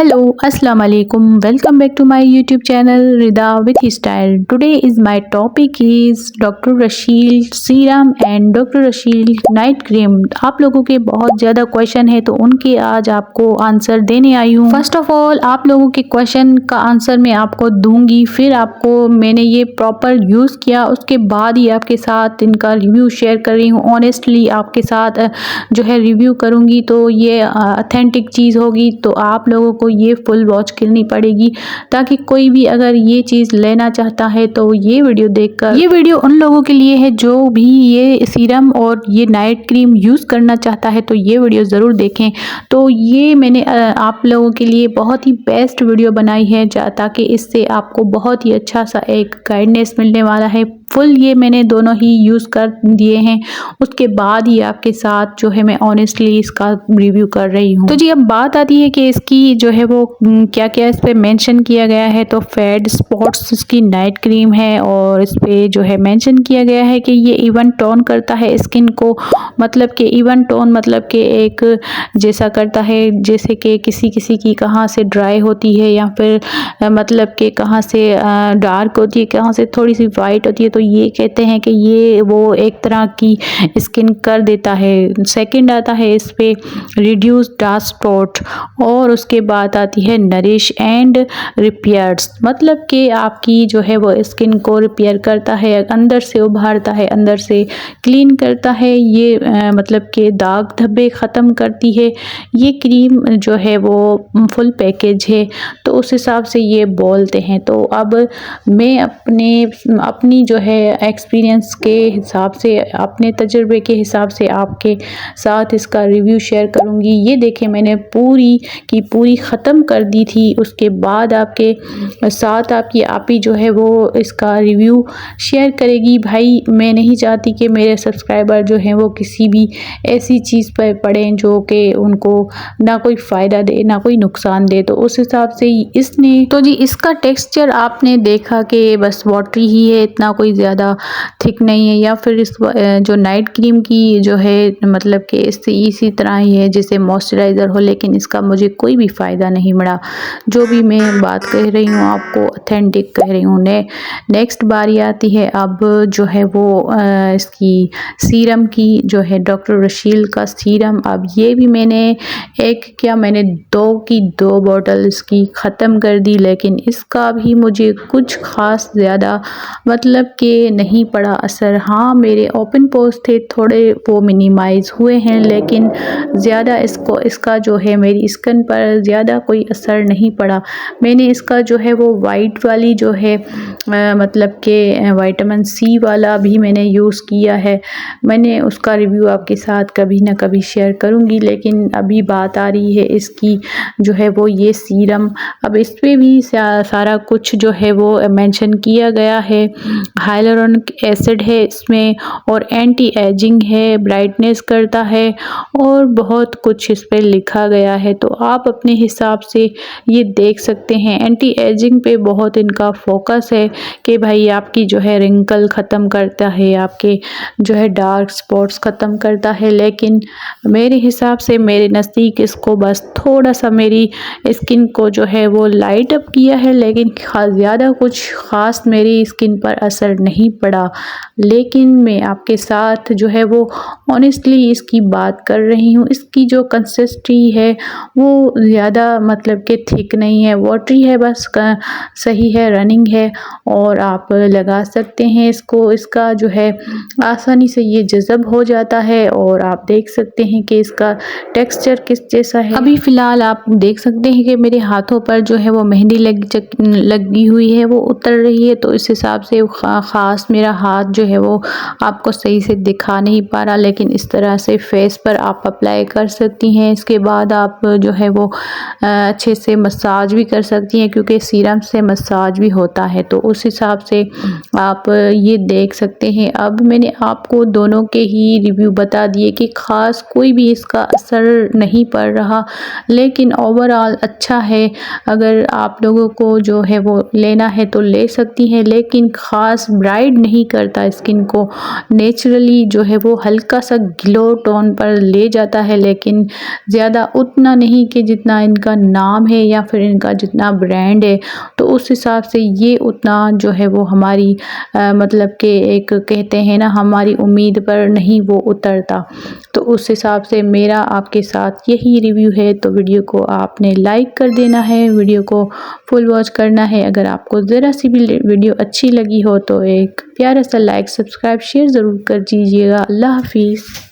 Hello, Assalamu alaikum. Welcome back to my YouTube channel Rida with Style. Today is my topic is Dr. Rasheel serum and doctor Rasheel night cream. आप लोगों के बहुत ज़्यादा question है तो उनके आज आपको आंसर देने आई हूँ। फर्स्ट ऑफ ऑल आप लोगों के क्वेश्चन का आंसर मैं आपको दूंगी, फिर आपको मैंने ये प्रॉपर यूज़ किया उसके बाद ही आपके साथ इनका रिव्यू शेयर कर रही हूँ। ऑनेस्टली आपके साथ जो है रिव्यू करूँगी तो ये ऑथेंटिक चीज़ होगी, तो आप लोगों को ये फुल वॉच करनी पड़ेगी ताकि कोई भी अगर ये चीज़ लेना चाहता है तो ये वीडियो देखकर, ये वीडियो उन लोगों के लिए है जो भी ये सीरम और ये नाइट क्रीम यूज़ करना चाहता है, तो ये वीडियो ज़रूर देखें। तो ये मैंने आप लोगों के लिए बहुत ही बेस्ट वीडियो बनाई है ताकि इससे आपको बहुत ही अच्छा सा एक गाइडेंस मिलने वाला है। फुल ये मैंने दोनों ही यूज़ कर दिए हैं, उसके बाद ही आपके साथ जो है मैं ऑनेस्टली इसका रिव्यू कर रही हूँ। तो जी अब बात आती है कि इसकी जो है वो क्या क्या इस पर मेंशन किया गया है। तो फेड स्पॉट्स इसकी नाइट क्रीम है और इस पर जो है मेंशन किया गया है कि ये इवन टोन करता है स्किन को, मतलब कि इवन टोन मतलब कि एक जैसा करता है जैसे कि किसी किसी की कहाँ से ड्राई होती है या फिर मतलब कि कहाँ से डार्क होती है, कहाँ से थोड़ी सी वाइट होती है, तो ये कहते हैं कि ये वो एक तरह की स्किन कर देता है। सेकंड आता है इस पे रिड्यूस डार्क स्पॉट और उसके बाद आती है नरिश एंड रिपेयर्स, मतलब कि आपकी जो है वो स्किन को रिपेयर करता है, अंदर से उभारता है, अंदर से क्लीन करता है। ये मतलब कि दाग धब्बे ख़त्म करती है। ये क्रीम जो है वो फुल पैकेज है तो उस हिसाब से ये बोलते हैं। तो अब मैं अपनी जो है एक्सपीरियंस के हिसाब से, अपने तजुर्बे के हिसाब से आपके साथ इसका रिव्यू शेयर करूंगी। ये देखें मैंने पूरी की पूरी ख़त्म कर दी थी, उसके बाद आपके साथ आपकी आपी जो है वो इसका रिव्यू शेयर करेगी। भाई मैं नहीं चाहती कि मेरे सब्सक्राइबर जो हैं वो किसी भी ऐसी चीज़ पर पड़ें जो कि उनको ना कोई फ़ायदा दे ना कोई नुकसान दे, तो उस हिसाब से इसने तो जी इसका टेक्सचर आपने देखा कि बस वाटरी ही है, इतना कोई ज़्यादा थिक नहीं है। या फिर इस जो नाइट क्रीम की जो है मतलब कि इससे इसी तरह ही है जैसे मॉइस्चराइज़र हो, लेकिन इसका मुझे कोई भी फ़ायदा नहीं मिला। जो भी मैं बात कह रही हूँ आपको ऑथेंटिक कह रही हूँ। नेक्स्ट बारी आती है अब जो है वो इसकी सीरम की, जो है डॉक्टर रशील का सीरम। अब ये भी मैंने दो बॉटल इसकी ख़त्म कर दी, लेकिन इसका भी मुझे कुछ ख़ास ज़्यादा मतलब कि नहीं पड़ा असर। हाँ मेरे ओपन पोर्स थे थोड़े वो मिनिमाइज़ हुए हैं, लेकिन ज़्यादा इसका जो है मेरी स्किन पर ज़्यादा कोई असर नहीं पड़ा। मैंने इसका जो है वो वाइट वाली जो है मतलब कि विटामिन सी वाला भी मैंने यूज़ किया है। मैंने उसका रिव्यू आपके साथ कभी ना कभी शेयर करूँगी, लेकिन अभी बात आ रही है इसकी जो है वो ये सीरम। अब इस पर भी सारा कुछ जो है वो मेंशन किया गया है। हाइलुरोनिक एसिड है इसमें और एंटी एजिंग है, ब्राइटनेस करता है और बहुत कुछ इस पर लिखा गया है, तो आप अपने हिसाब से ये देख सकते हैं। एंटी एजिंग पे बहुत इनका फोकस है कि भाई आपकी जो है रिंकल ख़त्म करता है, आपके जो है डार्क स्पॉट्स ख़त्म करता है, लेकिन मेरे हिसाब से मेरे नज़दीक इसको बस थोड़ा सा मेरी स्किन को जो है वो लाइट अप किया है, लेकिन ज़्यादा कुछ ख़ास मेरी स्किन पर असर नहीं पड़ा। लेकिन मैं आपके साथ जो है वो ऑनेस्टली इसकी बात कर रही हूँ। इसकी जो कंसिस्टेंसी है वो ज़्यादा मतलब कि थिक नहीं है, वाटरी है, बस सही है, रनिंग है और आप लगा सकते हैं इसको। इसका जो है आसानी से ये जज़ब हो जाता है और आप देख सकते हैं कि इसका टेक्सचर किस जैसा है। अभी फ़िलहाल आप देख सकते हैं कि मेरे हाथों पर जो है वो मेहंदी लगी हुई है, वो उतर रही है, तो इस हिसाब से ख़ास मेरा हाथ जो है वो आपको सही से दिखा नहीं पा रहा, लेकिन इस तरह से फेस पर आप अप्लाई कर सकती हैं। इसके बाद आप जो है वो अच्छे से मसाज भी कर सकती हैं, क्योंकि सीरम से मसाज भी होता है, तो उस हिसाब से आप ये देख सकते हैं। अब मैंने आपको दोनों के ही रिव्यू बता दिए कि ख़ास कोई भी इसका असर नहीं पड़ रहा, लेकिन ओवरऑल अच्छा है। अगर आप लोगों को जो है वो लेना है तो ले सकती हैं, लेकिन ख़ास ब्राइट नहीं करता स्किन को, नेचुरली जो है वो हल्का सा ग्लो टोन पर ले जाता है, लेकिन ज़्यादा उतना नहीं कि जितना इनका नाम है या फिर इनका जितना ब्रांड है। तो उस हिसाब से ये उतना जो है वो हमारी मतलब कि एक कहते हैं ना, हमारी उम्मीद पर नहीं वो उतरता। तो उस हिसाब से मेरा आपके साथ यही रिव्यू है। तो वीडियो को आपने लाइक कर देना है, वीडियो को फुल वॉच करना है। अगर आपको ज़रा सी भी वीडियो अच्छी लगी हो तो एक प्यारा सा लाइक, सब्सक्राइब, शेयर ज़रूर कर दीजिएगा। अल्लाह हाफिज़।